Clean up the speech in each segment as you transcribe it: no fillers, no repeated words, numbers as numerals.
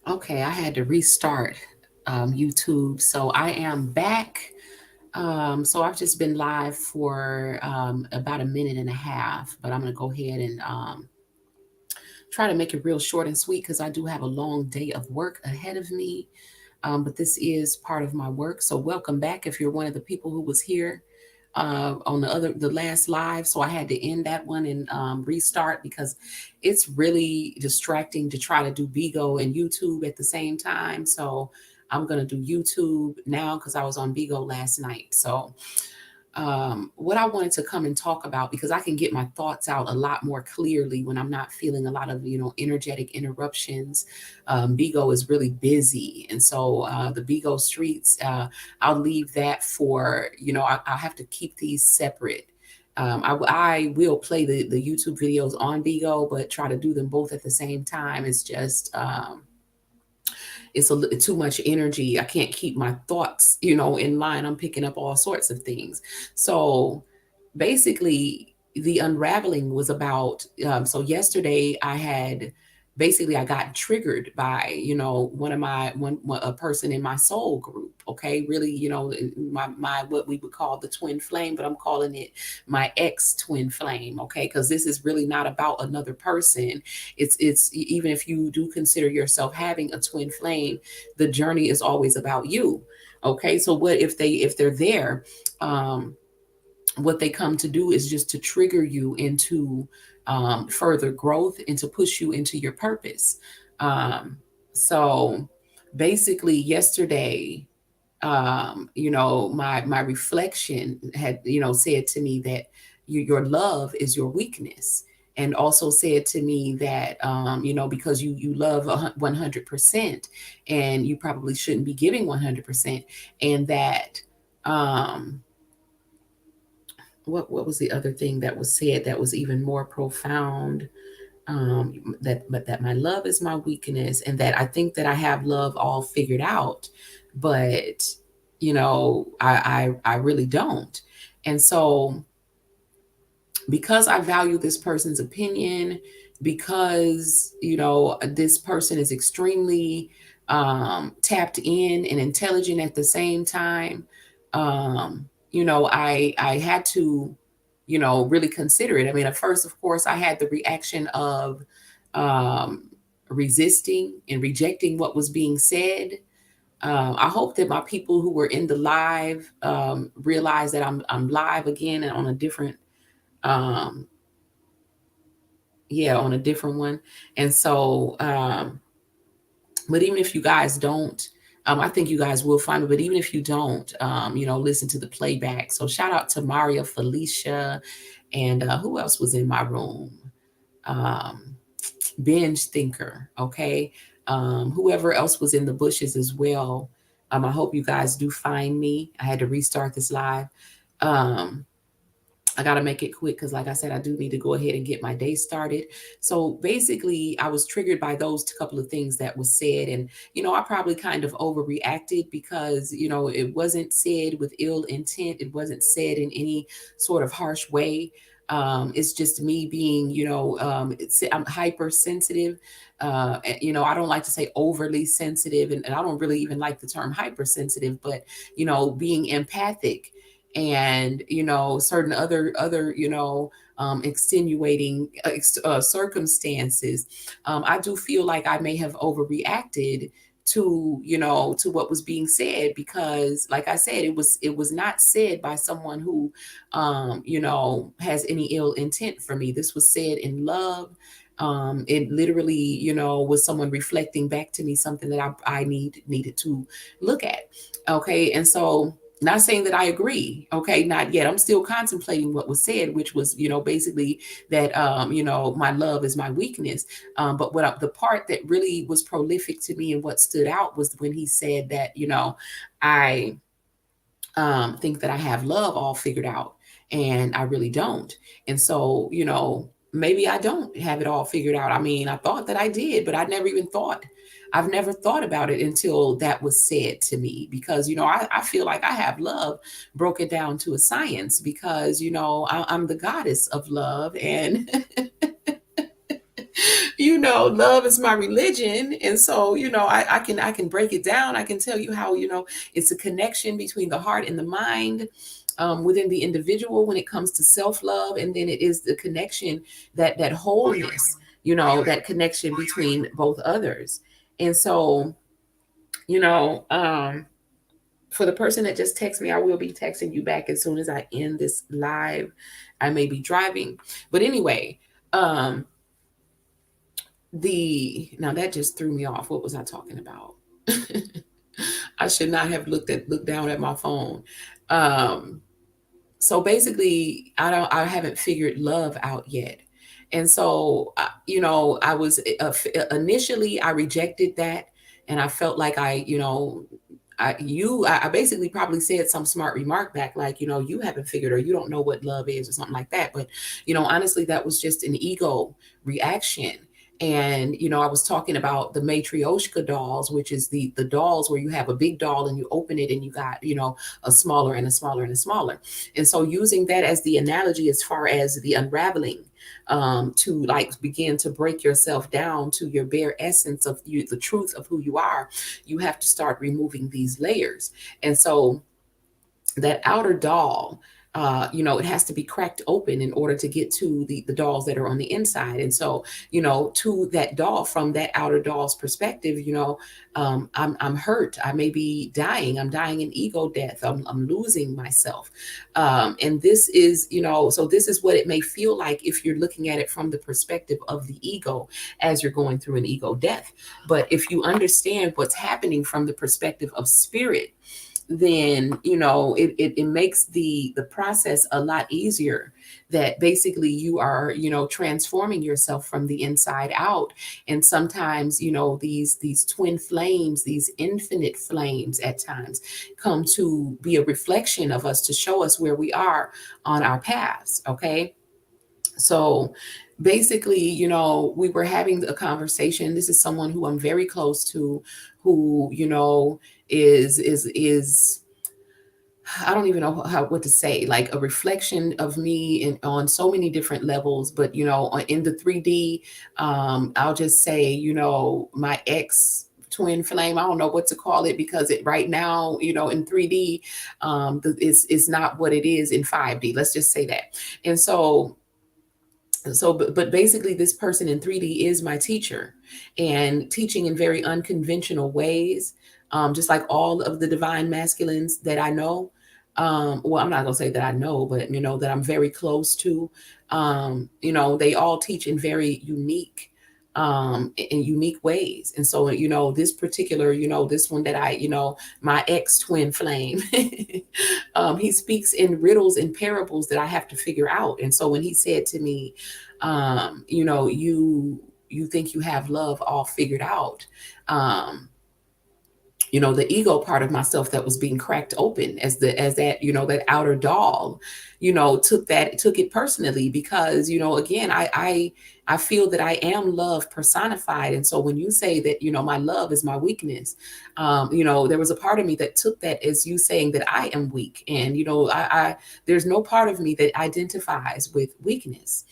Okay, I had to restart YouTube. So I am back. So I've just been live for about a minute and a half, but I'm going to go ahead and try to make it real short and sweet because I do have a long day of work ahead of me. But this is part of my work. So welcome back if you're one of the people who was here on the last live. So I had to end that one and restart because it's really distracting to try to do Bigo and YouTube at the same time. So I'm gonna do YouTube now because I was on Bigo last night. So what I wanted to come and talk about, because I can get my thoughts out a lot more clearly when I'm not feeling a lot of, energetic interruptions. Bigo is really busy. And so the Bigo streets, I'll leave that for, I'll have to keep these separate. I will play the YouTube videos on Bigo, but try to do them both at the same time. It's just, it's too much energy. I can't keep my thoughts, in line. I'm picking up all sorts of things. So basically, the unraveling was about. So yesterday, I got triggered by a person in my soul group. Okay, really, my what we would call the twin flame, but I'm calling it my ex twin flame. Okay, because this is really not about another person. It's even if you do consider yourself having a twin flame, the journey is always about you. Okay, so what if they're there, what they come to do is just to trigger you into further growth and to push you into your purpose. So basically yesterday, my reflection had, said to me that your love is your weakness, and also said to me that, because you love 100%, and you probably shouldn't be giving 100%, and that, um, what was the other thing that was said that was even more profound? That my love is my weakness, and that I think that I have love all figured out, but I really don't. And so, because I value this person's opinion, because this person is extremely tapped in and intelligent at the same time, I had to really consider it. I mean, at first, of course, I had the reaction of um, resisting and rejecting what was being said. I hope that my people who were in the live realize that I'm live again and on a different, um, yeah, on a different one. And so, but even if you guys don't, I think you guys will find it. But even if you don't, listen to the playback. So shout out to Maria, Felicia, and who else was in my room? Um, Binge Thinker, okay? Whoever else was in the bushes as well. I hope you guys do find me. I had to restart this live. Um, I got to make it quick because, like I said, I do need to go ahead and get my day started. So basically, I was triggered by those couple of things that was said. And, I probably kind of overreacted because, it wasn't said with ill intent. It wasn't said in any sort of harsh way. It's just me being, I'm hypersensitive. I don't like to say overly sensitive, and I don't really even like the term hypersensitive, but, being empathic, and certain other extenuating circumstances. I do feel like I may have overreacted to what was being said, because like I said, it was not said by someone who has any ill intent for me. This was said in love. It literally, was someone reflecting back to me something that I needed to look at. Okay. And so, not saying that I agree. Okay. Not yet. I'm still contemplating what was said, which was, basically that, my love is my weakness. But the part that really was prolific to me and what stood out was when he said that, I think that I have love all figured out, and I really don't. And so, maybe I don't have it all figured out. I mean, I thought that I did, but I've never thought about it until that was said to me, because, I feel like I have love broken down to a science, because, I'm the goddess of love, and love is my religion. And so, I can break it down. I can tell you how, it's a connection between the heart and the mind, within the individual when it comes to self-love. And then it is the connection, that wholeness, that connection between both others. And so, you know, um, for the person that just texted me, I will be texting you back as soon as I end this live. I may be driving, but anyway, um, the now that just threw me off. What was I talking about? I should not have looked down at my phone. Um, so basically, I haven't figured love out yet. And so, I was initially, I rejected that, and I felt like I basically probably said some smart remark back, like, you haven't figured, or you don't know what love is, or something like that. But, honestly, that was just an ego reaction. And, I was talking about the matryoshka dolls, which is the dolls where you have a big doll and you open it and you got, a smaller and a smaller and a smaller. And so, using that as the analogy as far as the unraveling, to like begin to break yourself down to your bare essence of you, the truth of who you are, you have to start removing these layers. And so, that outer doll, it has to be cracked open in order to get to the dolls that are on the inside. And so, to that doll, from that outer doll's perspective, I'm hurt. I may be dying. I'm dying in ego death. I'm losing myself. And this is, so this is what it may feel like if you're looking at it from the perspective of the ego as you're going through an ego death. But if you understand what's happening from the perspective of spirit, then it makes the process a lot easier, that basically you are transforming yourself from the inside out. And sometimes these twin flames, these infinite flames at times, come to be a reflection of us, to show us where we are on our paths. Okay, so basically, we were having a conversation. This is someone who I'm very close to, who is I don't even know what to say, like a reflection of me on so many different levels. But in the 3D, I'll just say, my ex twin flame, I don't know what to call it, because it right now, in 3D, it's not what it is in 5D. Let's just say that. And but basically, this person in 3D is my teacher, and teaching in very unconventional ways, just like all of the divine masculines that I know. Well, I'm not gonna say that I know, but that I'm very close to. They all teach in very unique, in unique ways. And so, this particular, this one that my ex twin flame, he speaks in riddles and parables that I have to figure out. And so when he said to me, you think you have love all figured out, um, the ego part of myself that was being cracked open as that, that outer doll, took it personally, because, again, I feel that I am love personified. And so when you say that, my love is my weakness, there was a part of me that took that as you saying that I am weak. And, I there's no part of me that identifies with weakness.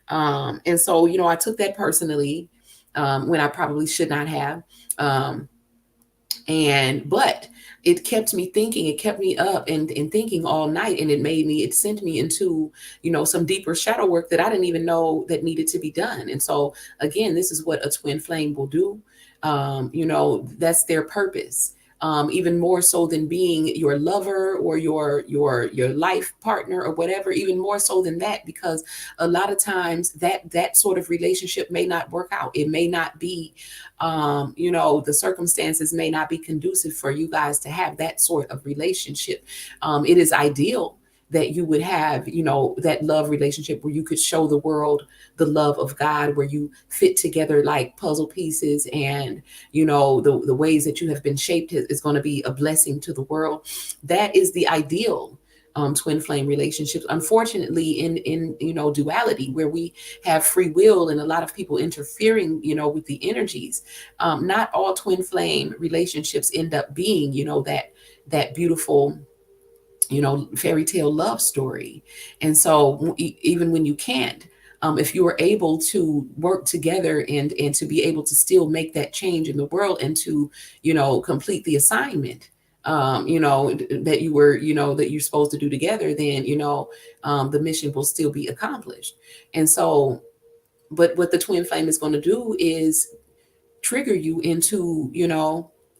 And so, I took that personally, when I probably should not have. But it kept me thinking, it kept me up and thinking all night. And it sent me into, some deeper shadow work that I didn't even know that needed to be done. And so again, this is what a twin flame will do. That's their purpose. Even more so than being your lover or your life partner or whatever, even more so than that, because a lot of times that sort of relationship may not work out. It may not be, the circumstances may not be conducive for you guys to have that sort of relationship. It is ideal that you would have, that love relationship where you could show the world the love of God, where you fit together like puzzle pieces, and the ways that you have been shaped is going to be a blessing to the world. That is the ideal twin flame relationships. Unfortunately, in duality, where we have free will and a lot of people interfering with the energies, not all twin flame relationships end up being that beautiful fairy tale love story. And so even when you can't, if you are able to work together and to be able to still make that change in the world, and to complete the assignment, that you were that you're supposed to do together, then the mission will still be accomplished. And so, but what the twin flame is going to do is trigger you into,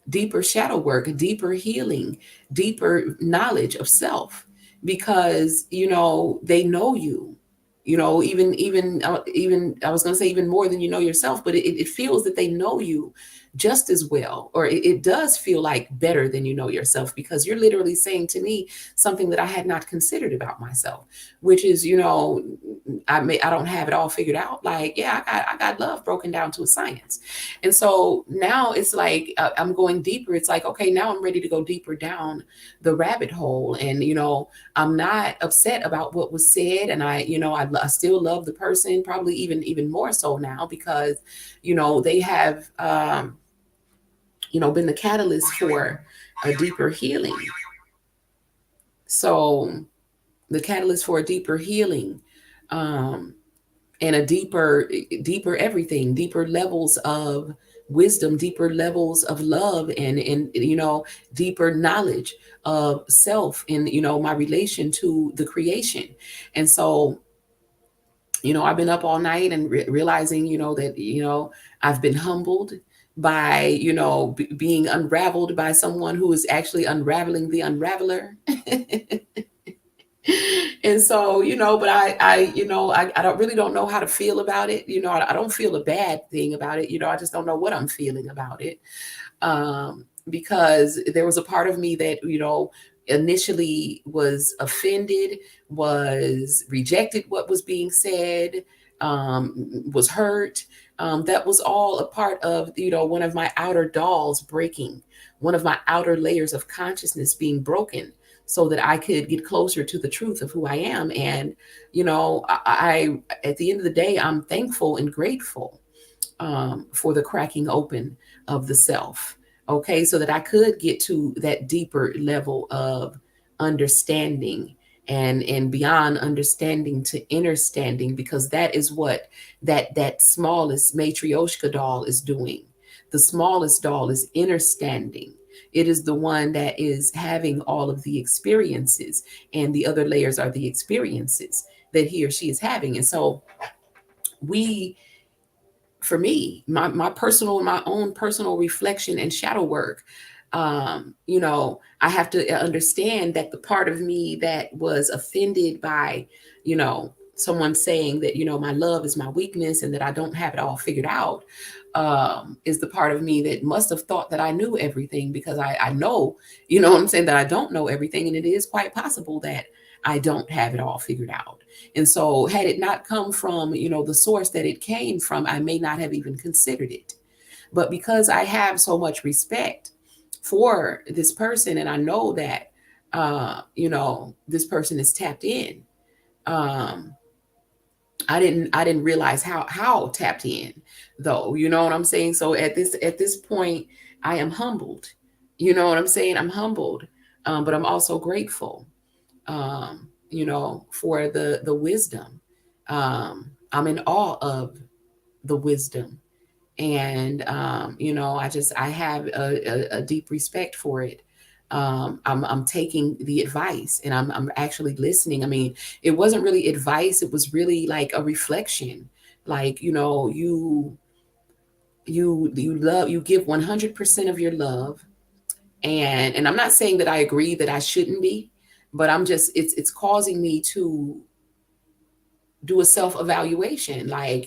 deeper shadow work, deeper healing, deeper knowledge of self, because, they know you, even I was going to say even more than you know yourself, but it feels that they know you just as well, or it does feel like better than you know yourself, because you're literally saying to me something that I had not considered about myself, which is, I don't have it all figured out. Like, yeah, I got love broken down to a science. And so now it's like, I'm going deeper. It's like, okay, now I'm ready to go deeper down the rabbit hole. And, I'm not upset about what was said. And I still love the person, probably even more so now, because, they have, been the catalyst for a deeper healing. So the catalyst for a deeper healing, um, and a deeper everything, deeper levels of wisdom, deeper levels of love, and deeper knowledge of self, and my relation to the creation. And so, I've been up all night and realizing, that, I've been humbled by, being unraveled by someone who is actually unraveling the unraveler. And so, but I don't know how to feel about it. I don't feel a bad thing about it. I just don't know what I'm feeling about it. Because there was a part of me that, initially was offended, was rejected what was being said, was hurt. That was all a part of, one of my outer dolls breaking, one of my outer layers of consciousness being broken, so that I could get closer to the truth of who I am. And, at the end of the day, I'm thankful and grateful for the cracking open of the self. Okay, so that I could get to that deeper level of understanding, and beyond understanding to understanding, because that is what that smallest matryoshka doll is doing. The smallest doll is understanding. It is the one that is having all of the experiences, and the other layers are the experiences that he or she is having. And so we, for me, my own personal reflection and shadow work, I have to understand that the part of me that was offended by, someone saying that, my love is my weakness and that I don't have it all figured out, is the part of me that must have thought that I knew everything, because I know, what I'm saying, that I don't know everything. And it is quite possible that I don't have it all figured out. And so, had it not come from, the source that it came from, I may not have even considered it. But because I have so much respect for this person, and I know that, this person is tapped in, um, I didn't realize how tapped in, though. You know what I'm saying? So at this point, I am humbled. You know what I'm saying? I'm humbled, but I'm also grateful, for the wisdom. I'm in awe of the wisdom, and I have a deep respect for it. I'm taking the advice, and I'm actually listening. I mean, it wasn't really advice; it was really like a reflection. Like, you give 100% of your love. And I'm not saying that I agree that I shouldn't be, but I'm just, it's causing me to do a self evaluation. Like,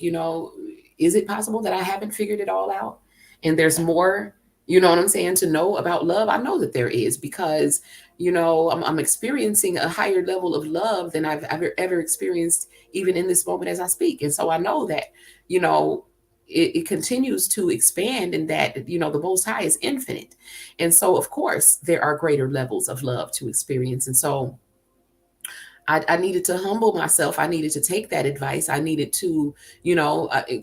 is it possible that I haven't figured it all out? And there's more, you know what I'm saying, to know about love? I know that there is, because, I'm experiencing a higher level of love than I've ever experienced, even in this moment as I speak. And so I know that, you know, it continues to expand, and that, the Most High is infinite. And so, of course, there are greater levels of love to experience. And so, I needed to humble myself. I needed to take that advice. I needed to,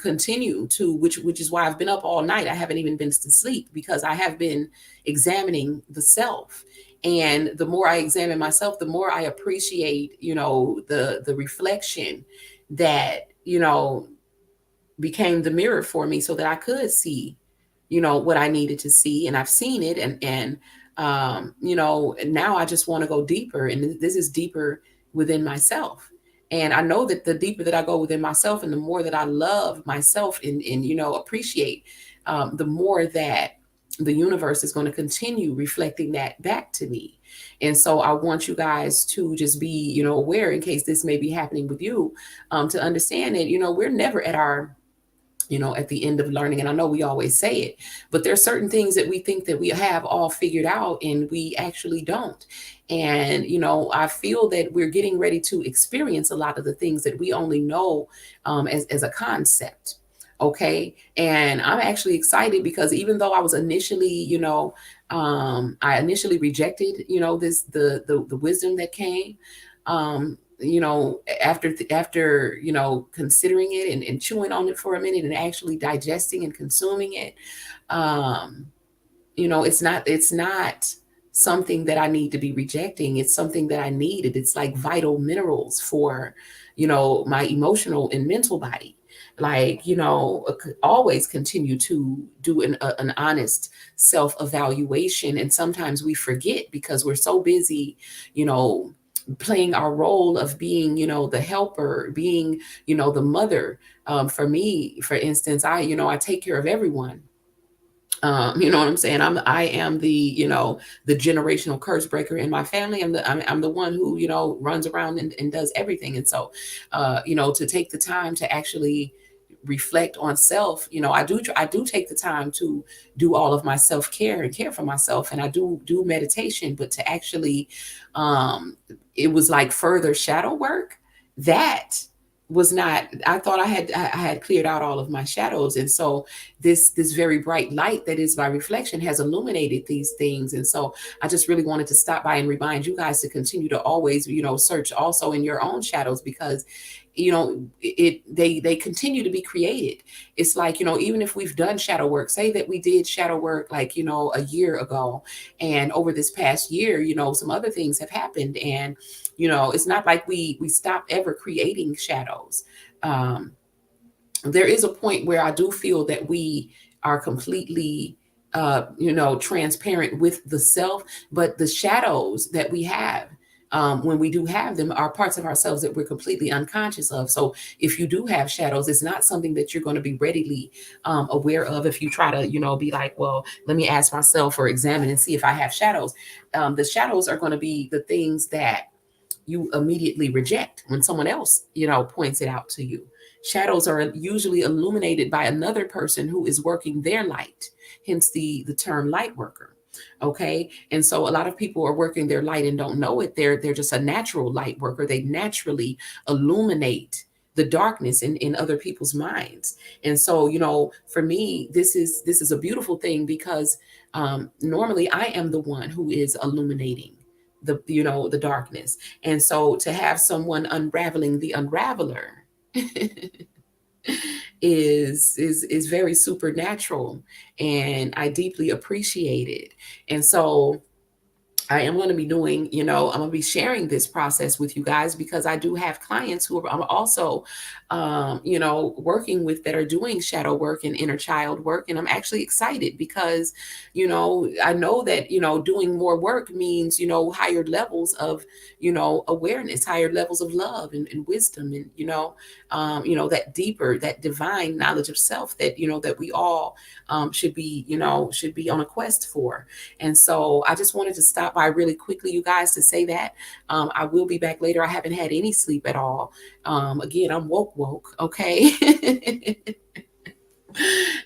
continue to, which is why I've been up all night. I haven't even been to sleep, because I have been examining the self. And the more I examine myself, the more I appreciate, the reflection that, became the mirror for me, so that I could see, what I needed to see. And I've seen it. And now I just want to go deeper. And this is deeper within myself. And I know that the deeper that I go within myself, and the more that I love myself, and appreciate, the more that the universe is going to continue reflecting that back to me. And so I want you guys to just be, aware, in case this may be happening with you, to understand that, we're never at our, at the end of learning. And I know we always say it, but there's certain things that we think that we have all figured out, and we actually don't. And, I feel that we're getting ready to experience a lot of the things that we only know, as a concept. Okay. And I'm actually excited, because even though I was initially, I initially rejected, the wisdom that came, after considering it, and chewing on it for a minute, and actually digesting and consuming it. um it's not something that I need to be rejecting. It's something that I needed. It's like vital minerals for, my emotional and mental body. Like, always continue to do an honest self evaluation. And sometimes we forget, because we're so busy, you know, playing our role of being, the helper, being, the mother. For me, for instance, I take care of everyone. You know what I'm saying? I am the, the generational curse breaker in my family. I'm the one who, runs around and does everything. And so, to take the time to actually reflect on self, I do take the time to do all of my self-care and care for myself. And I do meditation. But to actually, it was like further shadow work that was not. I thought I had cleared out all of my shadows. And so this very bright light that is my reflection has illuminated these things. And so I just really wanted to stop by and remind you guys to continue to always, search also in your own shadows, because they continue to be created. It's like, even if we've done shadow work, say that we did shadow work, like, a year ago, and over this past year, some other things have happened. And it's not like we stop ever creating shadows. There is a point where I do feel that we are completely, transparent with the self. But the shadows that we have, when we do have them, are parts of ourselves that we're completely unconscious of. So if you do have shadows, it's not something that you're going to be readily, aware of. If you try to, be like, well, let me ask myself or examine and see if I have shadows. The shadows are going to be the things that you immediately reject when someone else, points it out to you. Shadows are usually illuminated by another person who is working their light, hence the term light worker. Okay. And so a lot of people are working their light and don't know it. They're just a natural light worker. They naturally illuminate the darkness in other people's minds. And so, for me, this is a beautiful thing, because normally I am the one who is illuminating the darkness. And so to have someone unraveling the unraveler is very supernatural, and I deeply appreciate it. And so I am going to be doing, I'm going to be sharing this process with you guys because I do have clients who I'm also, working with that are doing shadow work and inner child work. And I'm actually excited because, I know that, doing more work means, higher levels of, awareness, higher levels of love and wisdom and, that deeper, that divine knowledge of self that, that we all should be on a quest for. And so I just wanted to stop by really quickly, you guys, to say that I will be back later. I haven't had any sleep at all. Again, I'm woke, okay?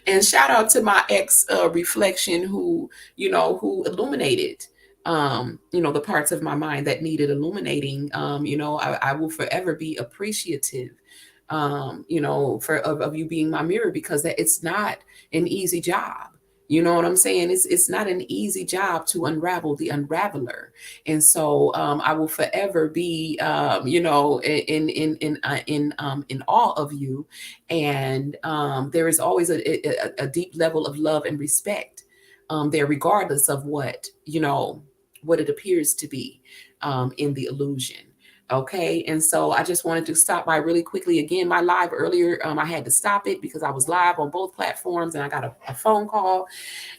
And shout out to my ex reflection who illuminated the parts of my mind that needed illuminating. I will forever be appreciative of you being my mirror, because that it's not an easy job. You know what I'm saying? It's not an easy job to unravel the unraveler. And so I will forever be in awe of you. And there is always a deep level of love and respect there, regardless of what it appears to be in the illusion. Okay. And so I just wanted to stop by really quickly. Again, my live earlier, I had to stop it because I was live on both platforms and I got a phone call.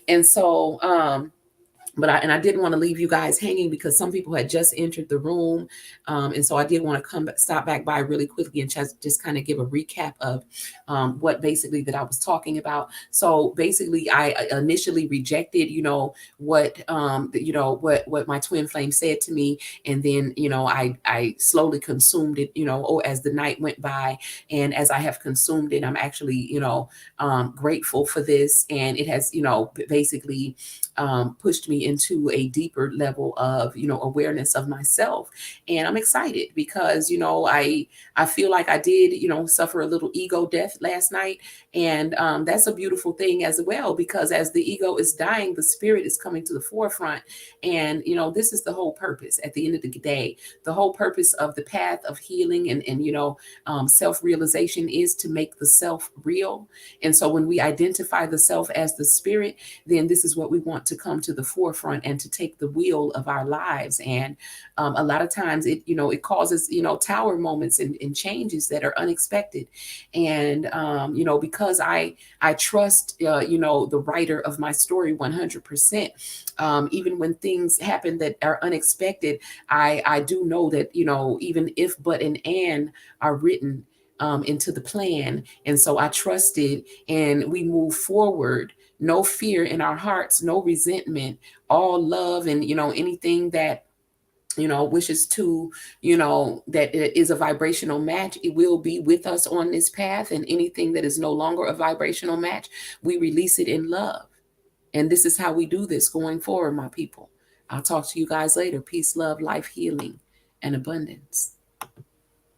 And so, I didn't want to leave you guys hanging because some people had just entered the room. And so I did want to stop back by really quickly and just kind of give a recap of what basically that I was talking about. So basically I initially rejected, what my twin flame said to me. And then, I slowly consumed it, as the night went by. And as I have consumed it, I'm actually, grateful for this. And it has, basically pushed me into a deeper level of awareness of myself. And I'm excited because I feel like I did suffer a little ego death last night. And that's a beautiful thing as well, because as the ego is dying, the spirit is coming to the forefront. And this is the whole purpose at the end of the day. The whole purpose of the path of healing and self-realization is to make the self real. And so when we identify the self as the spirit, then this is what we want to come to the forefront and to take the wheel of our lives. And a lot of times it causes tower moments and changes that are unexpected. And because I trust the writer of my story 100%. Even when things happen that are unexpected, I do know that even if, but, and are written into the plan. And so I trusted, and we move forward. No fear in our hearts, no resentment, all love, and anything that wishes to that is a vibrational match, it will be with us on this path. And anything that is no longer a vibrational match, we release it in love. And this is how we do this going forward, my people. I'll talk to you guys later. Peace, love, life, healing, and abundance.